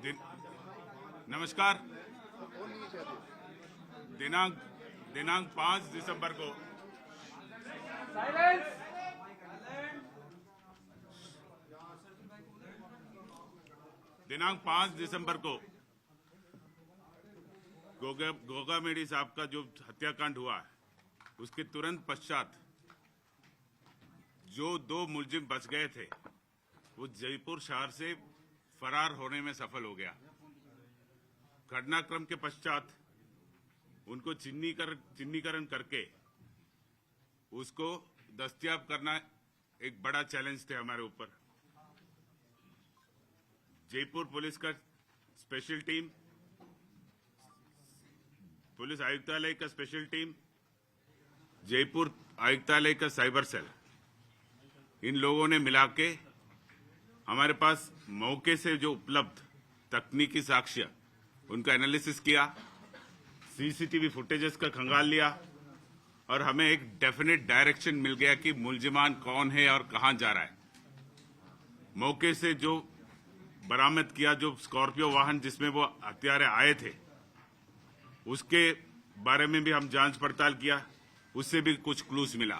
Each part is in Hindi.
नमस्कार। दिनांक 5 दिसंबर को गोगा मेडी साहब का जो हत्याकांड हुआ है, उसके तुरंत पश्चात जो 2 मुलजिम बच गए थे वो जयपुर शहर से फरार होने में सफल हो गया। घटनाक्रम के पश्चात उनको चिन्हीकरण करके उसको दस्तयाब करना एक बड़ा चैलेंज थे हमारे ऊपर। जयपुर पुलिस का स्पेशल टीम, पुलिस आयुक्तालय का स्पेशल टीम, जयपुर आयुक्तालय का साइबर सेल, इन लोगों ने मिला के हमारे पास मौके से जो उपलब्ध तकनीकी साक्ष्य उनका एनालिसिस किया, सीसीटीवी फुटेजेस का खंगाल लिया और हमें एक डेफिनेट डायरेक्शन मिल गया कि मुलजिमान कौन है और कहां जा रहा है। मौके से जो बरामद किया, जो स्कॉर्पियो वाहन जिसमें वो हत्यारे आए थे, उसके बारे में भी हम जांच पड़ताल किया, उससे भी कुछ क्लूज मिला।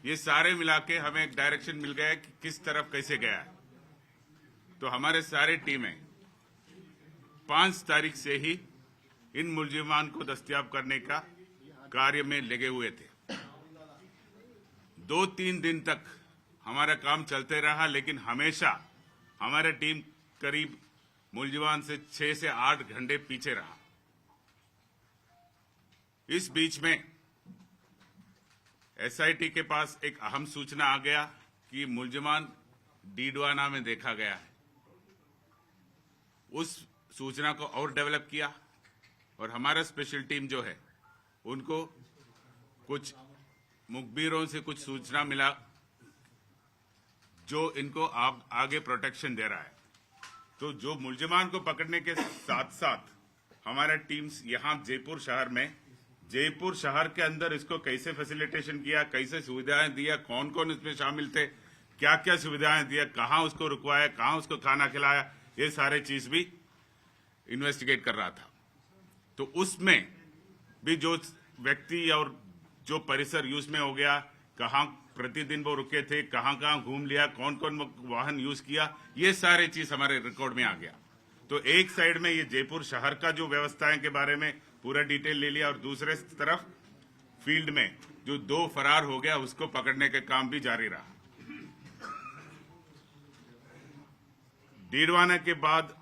ये सारे मिला के हमें एक डायरेक्शन मिल गया कि किस तरफ कैसे गया है। तो हमारे सारे टीमें 5 तारीख से ही इन मुलजिमान को दस्तयाब करने का कार्य में लगे हुए थे। 2-3 दिन तक हमारा काम चलते रहा, लेकिन हमेशा हमारा टीम करीब मुलजिमान से 6 से 8 घंटे पीछे रहा। इस बीच में एसआईटी के पास एक अहम सूचना आ गया कि मुलजिमान डीडवाना में देखा गया है। उस सूचना को और डेवलप किया और हमारा स्पेशल टीम जो है, उनको कुछ मुखबिरों से कुछ सूचना मिला जो इनको आगे प्रोटेक्शन दे रहा है। तो जो मुलजिमान को पकड़ने के साथ साथ हमारा टीम्स यहां जयपुर शहर के अंदर इसको कैसे फैसिलिटेशन किया, कैसे सुविधाएं दिया, कौन कौन इसमें शामिल थे, क्या क्या सुविधाएं दिया, कहां उसको रुकवाया, कहां उसको खाना खिलाया, ये सारे चीज भी इन्वेस्टिगेट कर रहा था। तो उसमें भी जो व्यक्ति और जो परिसर यूज में हो गया, कहां प्रतिदिन वो रुके थे, कहां कहां घूम लिया, कौन कौन वाहन यूज किया, ये सारे चीज हमारे रिकॉर्ड में आ गया। तो एक साइड में ये जयपुर शहर का जो व्यवस्थाएं के बारे में पूरा डिटेल ले लिया और दूसरे तरफ फील्ड में जो 2 फरार हो गया उसको पकड़ने का काम भी जारी रहा। डीडवाना के बाद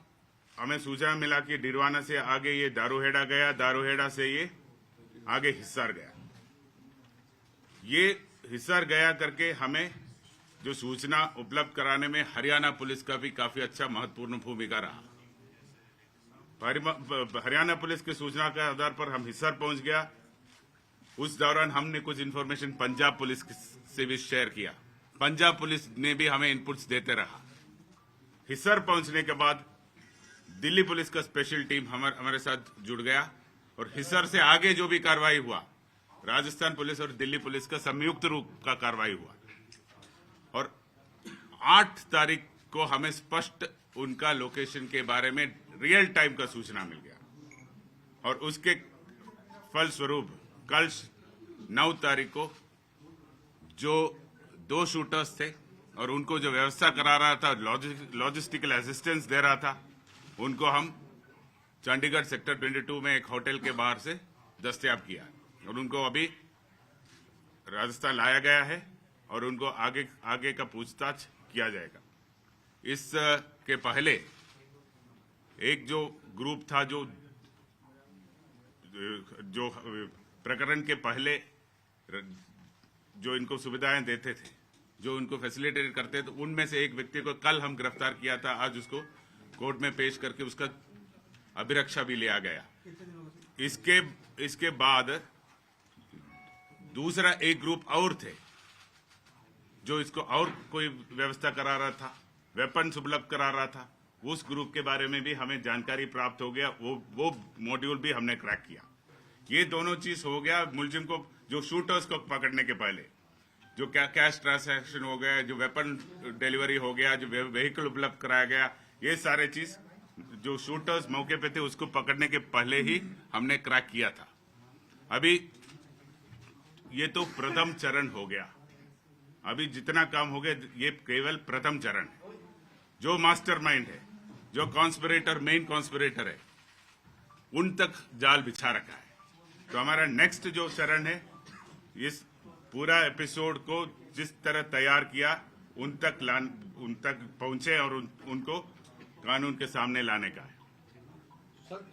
हमें सूचना मिला कि डीडवाना से आगे ये दारूहेड़ा गया, दारूहेड़ा से ये आगे हिसार गया। ये हिसार गया करके हमें जो सूचना उपलब्ध कराने में हरियाणा पुलिस का भी काफी अच्छा महत्वपूर्ण भूमिका रहा। हरियाणा पुलिस की सूचना के आधार पर हम हिसार पहुंच गया। उस दौरान हमने कुछ इन्फॉर्मेशन पंजाब पुलिस से भी शेयर किया। पंजाब पुलिस ने भी हमें इनपुट्स देते रहा। हिसार पहुंचने के बाद दिल्ली पुलिस का स्पेशल टीम हमारे साथ जुड़ गया और हिसार से आगे जो भी कार्रवाई हुआ, राजस्थान पुलिस और दिल्ली पुलिस का संयुक्त रूप का कार्रवाई हुआ। और 8 तारीख को हमें स्पष्ट उनका लोकेशन के बारे में रियल टाइम का सूचना मिल गया और उसके फलस्वरूप कल 9 तारीख को जो 2 शूटर्स थे और उनको जो व्यवस्था करा रहा था, लॉजिस्टिकल असिस्टेंस दे रहा था, उनको हम चंडीगढ़ सेक्टर 22 में एक होटल के बाहर से दस्तयाब किया और उनको अभी राजस्थान लाया गया है और उनको आगे का पूछताछ किया जाएगा। इस के पहले एक जो ग्रुप था जो प्रकरण के पहले जो इनको सुविधाएं देते थे, जो इनको फैसिलिटेट करते थे, उनमें से एक व्यक्ति को कल हम गिरफ्तार किया था। आज उसको कोर्ट में पेश करके उसका अभिरक्षा भी लिया गया। इसके बाद दूसरा एक ग्रुप और थे जो इसको और कोई व्यवस्था करा रहा था, वेपन उपलब्ध करा रहा था। उस ग्रुप के बारे में भी हमें जानकारी प्राप्त हो गया, वो मॉड्यूल भी हमने क्रैक किया। ये दोनों चीज हो गया। मुलजिम को, जो शूटर्स को पकड़ने के पहले जो कैश ट्रांसैक्शन हो गया, जो वेपन डिलीवरी हो गया, जो व्हीकल उपलब्ध कराया गया, ये सारे चीज जो शूटर्स मौके पे थे उसको पकड़ने के पहले ही हमने क्रैक किया था। अभी ये तो प्रथम चरण हो गया, अभी जितना काम हो गया ये केवल प्रथम चरण है। जो मास्टरमाइंड है, जो कॉन्स्पिरेटर, मेन कॉन्स्पिरेटर है, उन तक जाल बिछा रखा है। तो हमारा नेक्स्ट जो चरण है, इस पूरा एपिसोड को जिस तरह तैयार किया उन तक पहुंचे और उनको कानून के सामने लाने का है। सर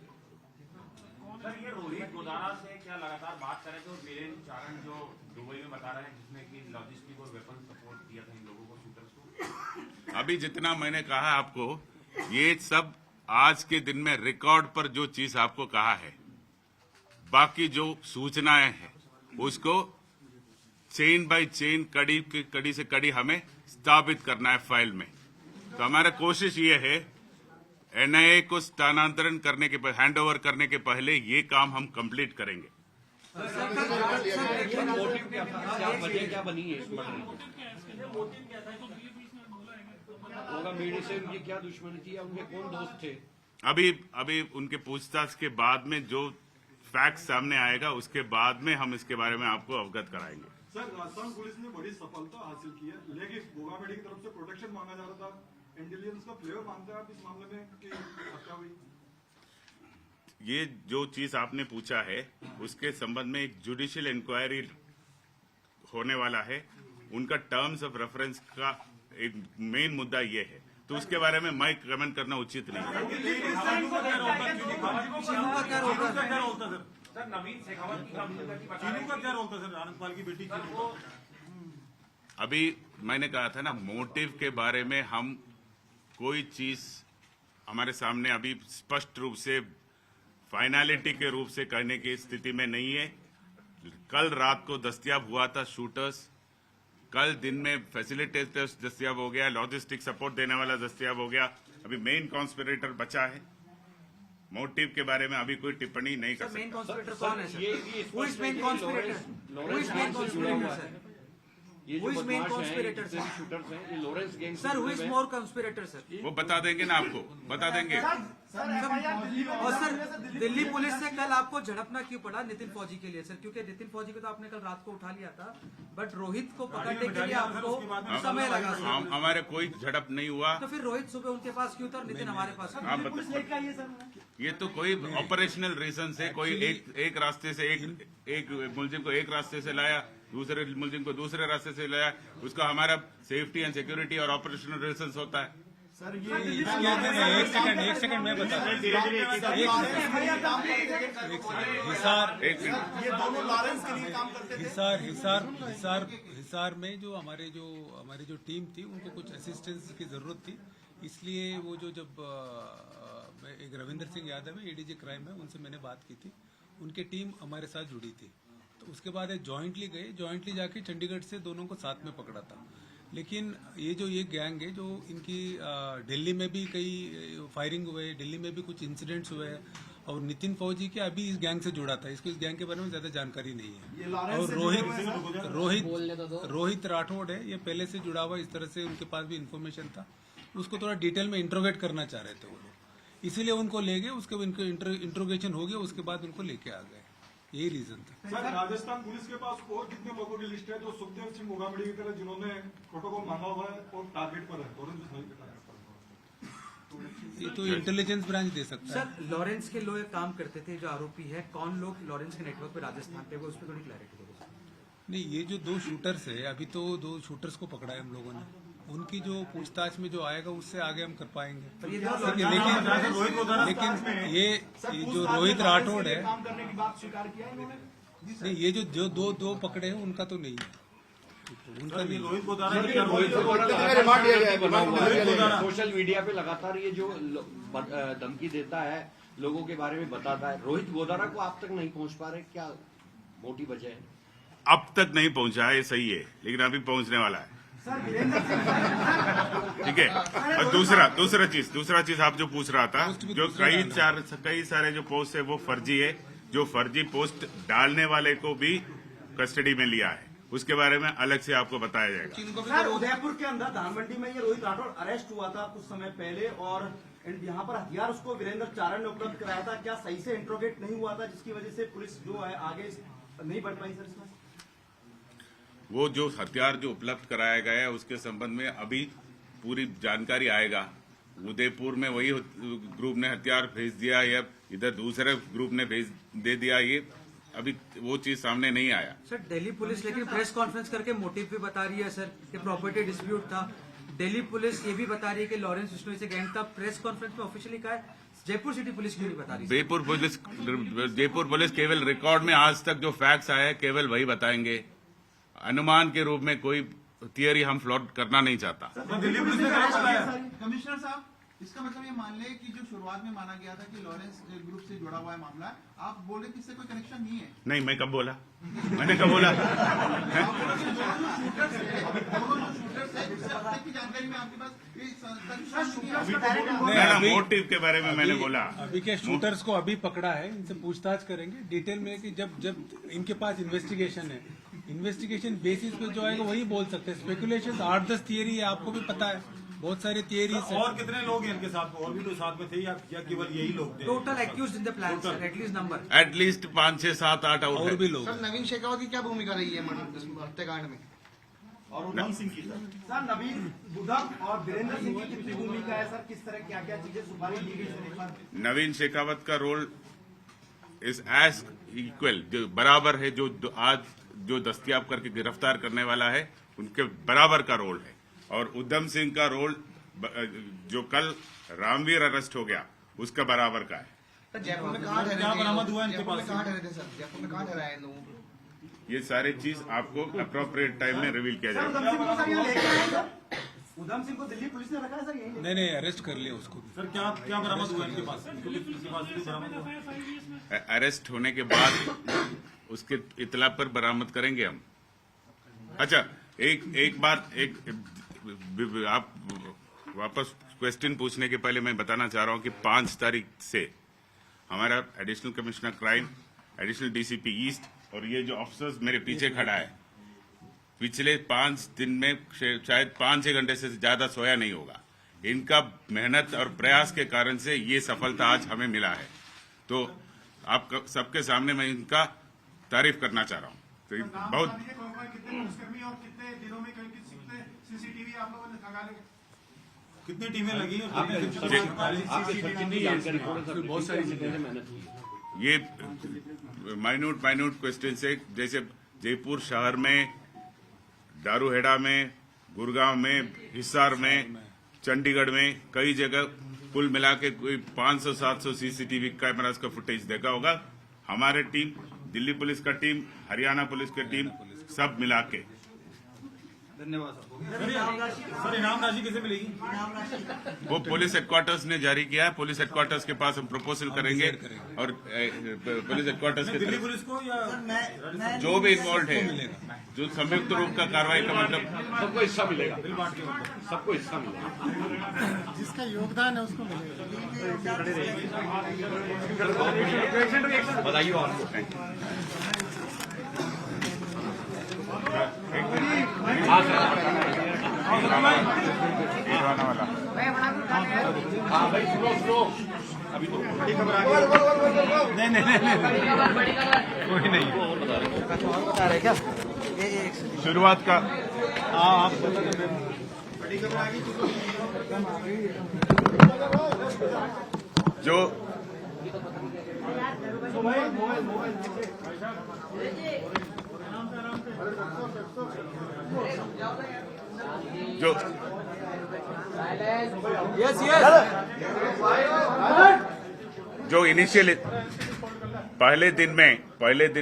ये रोहित गोदारा से क्या लगातार बात कर रहे थे और वीरेंद्र चारण जो दुबई में बता रहे हैं जिसने कि लॉजिस्टिक और वेपन सपोर्ट दिया था इन लोगों को, शूटर्स को। अभी जितना मैंने कहा आपको, ये सब आज के दिन में रिकॉर्ड पर जो चीज आपको कहा है, बाकी जो सूचनाएं हैं उसको चेन बाय चेन, कड़ी से कड़ी हमें स्थापित करना है फाइल में। तो हमारा कोशिश ये है, एनआईए को स्थानांतरण करने के बाद, हैंड ओवर करने के पहले ये काम हम कंप्लीट करेंगे। क्या बनी है इस मेडी से उनकी क्या दुश्मनी थी या उनके कौन दोस्त थे? अभी उनके पूछताछ के बाद में जो फैक्ट सामने आएगा उसके बाद में हम इसके बारे में आपको अवगत कराएंगे। सर, राजस्थान पुलिस ने बड़ी सफलता हासिल की है, लेकिन गोगामेडी की तरफ से प्रोटेक्शन मांगा जा रहा था। इंटेलिजेंस का फ्लेवर मानते हैं आप इस मामले में कि हत्या हुई? ये जो चीज आपने पूछा है उसके संबंध में एक जुडिशियल इंक्वायरी होने वाला है। उनका टर्म्स ऑफ रेफरेंस का एक मेन मुद्दा ये है, तो उसके बारे में मैं कमेंट करना उचित नहीं है। सर नवीन शेखावत की चीनू का क्या रोल था सर? आनंदपाल की बेटी चीनू को अभी मैंने कहा था ना, मोटिव के बारे में हम कोई चीज हमारे सामने अभी स्पष्ट रूप से फाइनलिटी के रूप से कहने की स्थिति में नहीं है। कल रात को दस्तयाब हुआ था शूटर्स, कल दिन में फैसिलिटेटर्स दस्तयाब हो गया, लॉजिस्टिक सपोर्ट देने वाला दस्तयाब हो गया, अभी मेन कॉन्स्पिरेटर बचा है। मोटिव के बारे में अभी कोई टिप्पणी नहीं कर सकता। मेन कॉन्स्पिरेटर कौन है sir? Who is main conspirator? Who is main conspirator sir? ये Who जो is main बदमाश हैं, conspirator, जितने भी sir? शूटर्स हैं, ये Lawrence gang sir who is more conspirator sir? वो बता देंगे ना, आपको बता देंगे। और सर दिल्ली पुलिस से कल आपको झड़पना क्यों पड़ा नितिन फौजी के लिए सर? क्योंकि नितिन फौजी को तो आपने कल रात को उठा लिया था, बट रोहित को पकड़ने के लिए आपको समय लगा सर। हमारे कोई झड़प नहीं हुआ। तो फिर रोहित सुबह उनके पास क्यों था और नितिन हमारे पास? ये तो कोई ऑपरेशनल रीजन से कोई एक रास्ते से एक मुलजिम को एक रास्ते से लाया, दूसरे मुलजिम को दूसरे रास्ते से लाया, उसका हमारा सेफ्टी एंड सिक्योरिटी और ऑपरेशनल रीजन होता है। सर ये एक सेकंड मैं बता हिसार ये दोनों लॉरेंस के लिए काम करते थे। हिसार में जो हमारी जो टीम थी उनको कुछ असिस्टेंस की जरूरत थी, इसलिए वो जब एक रविंदर सिंह यादव है, एडीजी क्राइम है, उनसे मैंने बात की थी, उनकी टीम हमारे साथ जुड़ी थी। तो उसके बाद जॉइंटली गए, जॉइंटली जाके चंडीगढ़ से दोनों को साथ में पकड़ा था। लेकिन ये गैंग है जो इनकी दिल्ली में भी कई फायरिंग हुए, दिल्ली में भी कुछ इंसिडेंट्स हुए, और नितिन फौजी के अभी इस गैंग से जुड़ा था, इसको इस गैंग के बारे में ज्यादा जानकारी नहीं है। और रोहित राठौड़ है, ये पहले से जुड़ा हुआ, इस तरह से उनके पास भी इंफॉर्मेशन था, उसको थोड़ा डिटेल में इंट्रोगेट करना चाह रहे थे वो लोग, इसीलिए उनको ले गए। उसके इंट्रोगेशन हो गया, उसके बाद उनको लेके आ गए, यही रीजन था। सर राजस्थान पुलिस के पास और कितने लोगों की लिस्ट है जो सुखदेव सिंह गोगामेडी की तरह जिन्होंने प्रोटोकॉल मांगा हुआ है और टारगेट पर है? ये तो इंटेलिजेंस ब्रांच दे सकता है। सर लॉरेंस के लोग काम करते थे जो आरोपी है, कौन लोग लॉरेंस के नेटवर्क पे राजस्थान पे, वो उस पर थोड़ी क्लैरिटी दे दो। नहीं, ये जो 2 शूटर्स है, अभी तो 2 शूटर्स को पकड़ा है हम लोगों ने, उनकी जो पूछताछ में जो आएगा उससे आगे हम कर पाएंगे। लेकिन ये जो रोहित राठौड़ है, काम करने की बात स्वीकार किया इन्होंने? नहीं, ये जो दो पकड़े हैं उनका तो नहीं है, उनका नहीं। सोशल मीडिया पे लगातार ये जो धमकी देता है, लोगों के बारे में बताता है, रोहित गोदारा को आप तक नहीं पहुंच पा रहे, क्या मोटी वजह है? अब तक नहीं पहुंचा है, सही है, लेकिन अभी पहुंचने वाला है। ठीक है। और दूसरा चीज आप जो पूछ रहा था, जो कई सारे जो पोस्ट है वो फर्जी है, जो फर्जी पोस्ट डालने वाले को भी कस्टडी में लिया है, उसके बारे में अलग से आपको बताया जाएगा। सर उदयपुर के अंदर धानमंडी में ये रोहित राठौड़ अरेस्ट हुआ था कुछ समय पहले, और एंड यहाँ पर हथियार उसको वीरेंद्र चारण ने उपलब्ध कराया था, क्या सही से इंट्रोगेट नहीं हुआ था जिसकी वजह से पुलिस जो है आगे नहीं बढ़ पाई सर इसमें? वो जो हथियार जो उपलब्ध कराया गया है उसके संबंध में अभी पूरी जानकारी आएगा। उदयपुर में वही ग्रुप ने हथियार भेज दिया या इधर दूसरे ग्रुप ने भेज दे दिया, ये अभी वो चीज सामने नहीं आया। सर दिल्ली पुलिस लेकिन प्रेस कॉन्फ्रेंस करके मोटिव भी बता रही है सर कि प्रॉपर्टी डिस्प्यूट था। दिल्ली पुलिस ये भी बता रही है कि लॉरेंस बिश्नोई से गैंग था। प्रेस कॉन्फ्रेंस में ऑफिशियली कहा है, जयपुर सिटी पुलिस क्यों नहीं बता रही? जयपुर पुलिस केवल रिकॉर्ड में आज तक जो फैक्ट्स आए केवल वही बताएंगे। अनुमान के रूप में कोई थियरी हम फ्लोट करना नहीं चाहता। कमिश्नर साहब, इसका मतलब ये मान ले कि जो शुरुआत में माना गया था कि लॉरेंस ग्रुप से जुड़ा हुआ है मामला, आप बोल रहे कि इससे कोई कनेक्शन नहीं है? नहीं, मैं कब बोला? मैंने कब बोला? की जानकारी में आपके पास मोटिव के बारे में मैंने बोला। अभी के शूटर्स को अभी पकड़ा है, इनसे पूछताछ करेंगे डिटेल में कि जब इनके पास इन्वेस्टिगेशन है, इन्वेस्टिगेशन बेसिस पे जो आएगा वही बोल सकते हैं। स्पेकुलेशन 8-10 थियरी है, आपको भी पता है, बहुत सारे थियरीज है। और कितने लोग हैं इनके साथ? और भी तो साथ में थे या केवल यही लोग थे? Total accused in the plan sir, at least number at least 5, 6, 7, 8 और भी लोग। सर नवीन शेखावत की क्या भूमिका रही है हत्याकांड में? और उधम सिंह की सर नवीन उधम और वीरेंद्र सिंह की कितनी भूमिका है सर? किस तरह क्या क्या चीजें सुपारी दी गई सर एक बार? नवीन शेखावत का रोल इज एज इक्वल, जो बराबर है, जो आज जो दस्तयाब करके गिरफ्तार करने वाला है उनके बराबर का रोल है। और उधम सिंह का रोल जो कल रामवीर अरेस्ट हो गया उसका बराबर का है। जयपुर में कहाँ क्या बरामद हुआ इनके पास? कहाँ ठहरे थे सर? जयपुर में कहाँ ठहरा है लोगों को? ये सारी चीज आपको अप्रोप्रिएट टाइम में रिवील किया जाएगा। उधम सिंह को दिल्ली पुलिस ने रखा है सर यही? नहीं, अरेस्ट कर लिया उसको। सर क्या बरामद हुआ इनके पास? इनके पास भी बरामद हुआ? अरेस्ट होने के बाद उसके इतला पर बरामद करेंगे हम। अच्छा, एक बार आप वापस क्वेश्चन पूछने के पहले मैं बताना चाह रहा हूं कि 5 तारीख से हमारा additional commissioner crime, additional DCP east और ये जो ऑफिसर्स मेरे पीछे खड़ा है, पिछले 5 दिन में शायद 5-6 घंटे से ज्यादा सोया नहीं होगा। इनका मेहनत और प्रयास के कारण से ये सफलता आज हमें मिला है। तो आप सबके सामने मैं इनका तारीफ करना चाह रहा हूँ। तो बहुत कितने पुलिसकर्मी और कितने दिनों में कितने सीसीटीवी आप लोगों ने लगा लिए? कितनी टीमें लगी? बहुत सारी जगह मेहनत की। ये माइन्यूट क्वेश्चन से, जैसे जयपुर शहर में, दारूहेड़ा में, गुड़गांव में, हिसार में, चंडीगढ़ में, कई जगह कुल मिला के कोई 500-700 सीसीटीवी कैमरास का फुटेज देखा होगा। हमारे टीम, दिल्ली पुलिस का टीम, हरियाणा पुलिस की टीम, सब मिला के। धन्यवाद सर, इनाम राशि किसे मिलेगी? वो पुलिस हेडक्वार्टर्स ने जारी किया है। पुलिस हेडक्वार्टर्स के पास हम प्रपोजल करेंगे और पुलिस हेडक्वार्टर्स के दिल्ली पुलिस को या जो भी इन्वॉल्व है, जो संयुक्त रूप का कार्रवाई का मतलब सबको हिस्सा मिलेगा, सबको हिस्सा मिलेगा। जिसका योगदान है उसको मिलेगा। बताइए आपको। हाँ भाई, सुनो अभी तो बड़ी खबर आ गई। नहीं कोई नहीं बता रहे क्या? शुरुआत का आप जो जो इनिशियल पहले दिन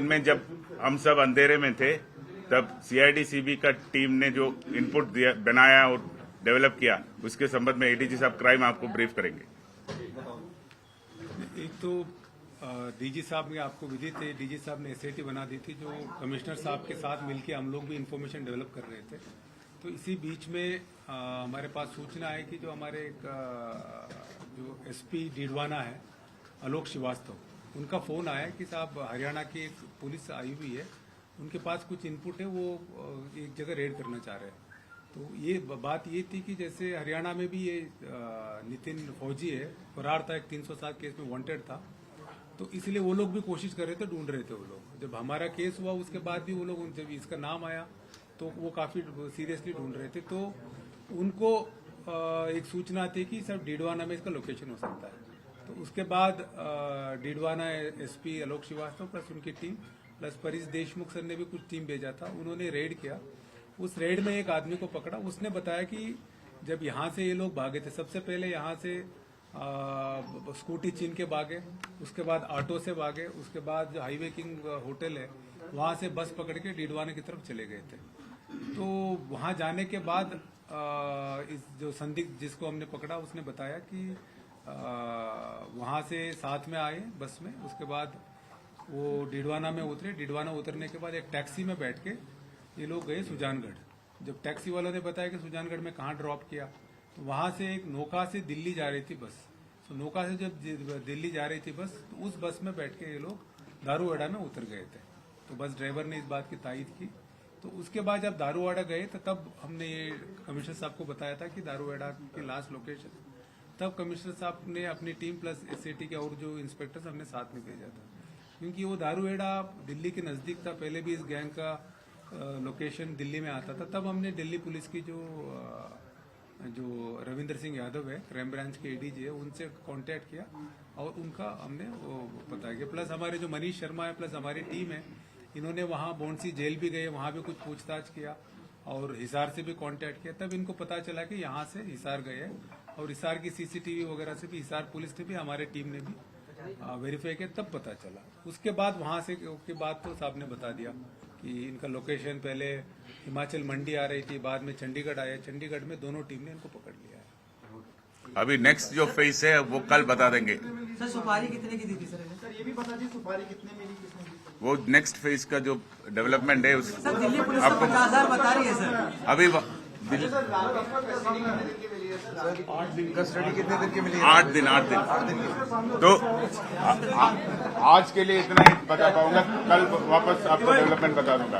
में जब हम सब अंधेरे में थे, तब सीआईडी-सीबी का टीम ने जो इनपुट दिया, बनाया और डेवलप किया, उसके संबंध में एडीजी साहब क्राइम आपको ब्रीफ करेंगे। एक तो डीजी साहब ने आपको विदित है, डीजी साहब ने एसआईटी बना दी थी, जो कमिश्नर साहब के साथ मिलकर हम लोग भी इंफॉर्मेशन डेवलप कर रहे थे। तो इसी बीच में हमारे पास सूचना है कि जो हमारे जो एसपी डीडवाना है, आलोक श्रीवास्तव, उनका फोन आया कि साहब हरियाणा की एक पुलिस आई हुई है, उनके पास कुछ इनपुट है, वो एक जगह रेड करना चाह रहे हैं। तो ये बात ये थी कि जैसे हरियाणा में भी ये नितिन फौजी है, फरार था, एक 307 केस में वांटेड था, तो इसलिए वो लोग भी कोशिश कर रहे थे, ढूंढ रहे थे वो लोग। जब हमारा केस हुआ उसके बाद भी वो लोग, जब इसका नाम आया तो वो काफी सीरियसली ढूंढ रहे थे। तो उनको एक सूचना थी कि सर डीडवाना में इसका लोकेशन हो सकता है। तो उसके बाद डीडवाना एसपी आलोक श्रीवास्तव प्लस उनकी team plus Paresh Deshmukh sir ने भी कुछ टीम भेजा था, उन्होंने रेड किया। उस रेड में एक आदमी को पकड़ा, उसने बताया कि जब यहाँ से ये लोग भागे थे, सबसे पहले यहाँ से स्कूटी छीन के भागे, उसके बाद ऑटो से भागे, उसके बाद जो हाईवे किंग होटल है वहां से बस पकड़ के डीडवाना की तरफ चले गए थे। तो वहां जाने के बाद इस जो संदिग्ध जिसको हमने पकड़ा उसने बताया कि वहां से साथ में आए बस में, उसके बाद वो डीडवाना में उतरे। डीडवाना उतरने के बाद एक टैक्सी में बैठ के ये लोग गए सुजानगढ़। जब टैक्सी वालों ने बताया कि सुजानगढ़ में कहाँ ड्रॉप किया, तो वहां से एक नौका से दिल्ली जा रही थी बस। तो नौका से जब दिल्ली जा रही थी बस, तो उस बस में बैठ के ये लोग दारूवाड़ा में उतर गए थे। तो बस ड्राइवर ने इस बात की तायीद की। तो उसके बाद जब दारूवाड़ा गए तो तब हमने ये कमिश्नर साहब को बताया था कि दारूवाड़ा की लास्ट लोकेशन। तब कमिश्नर साहब ने अपनी टीम प्लस एसएटी के और जो इंस्पेक्टर्स हमने साथ में भेजा था, क्योंकि वो दारूवाड़ा दिल्ली के नजदीक था। पहले भी इस गैंग का लोकेशन दिल्ली में आता था। तब हमने दिल्ली पुलिस की जो रविंदर सिंह यादव है, क्राइम ब्रांच के एडीजी है, उनसे कांटेक्ट किया और उनका हमने वो पता किया। प्लस हमारे जो मनीष शर्मा है प्लस हमारी टीम है, इन्होंने वहाँ बौंसी जेल भी गए, वहाँ भी कुछ पूछताछ किया और हिसार से भी कांटेक्ट किया। तब इनको पता चला कि यहाँ से हिसार गए हैं और हिसार की सीसीटीवी वगैरह से भी हिसार पुलिस ने भी, हमारे टीम ने भी वेरीफाई किया, तब पता चला। उसके बाद वहाँ से के बाद तो साहब ने बता दिया कि इनका लोकेशन पहले हिमाचल मंडी आ रही थी, बाद में चंडीगढ़ आया। चंडीगढ़ में दोनों टीम ने इनको पकड़ लिया है। अभी नेक्स्ट जो फेज है वो कल बता देंगे। सर सुपारी कितने की दी थी सर? सर ये भी बता दीजिए सुपारी कितने मिली, किसने दी? वो नेक्स्ट फेज का जो डेवलपमेंट है उस सर दिल्ली पुलिस आपको 50,000 बता रही है सर। अभी सर रात आपको कस्टडी कितने दिन की मिली है सर? 8 दिन कस्टडी कितने दिन की मिली है? 8 दिन। तो आज के लिए इतना ही बता पाऊंगा, कल वापस आपको डेवलपमेंट बता दूंगा।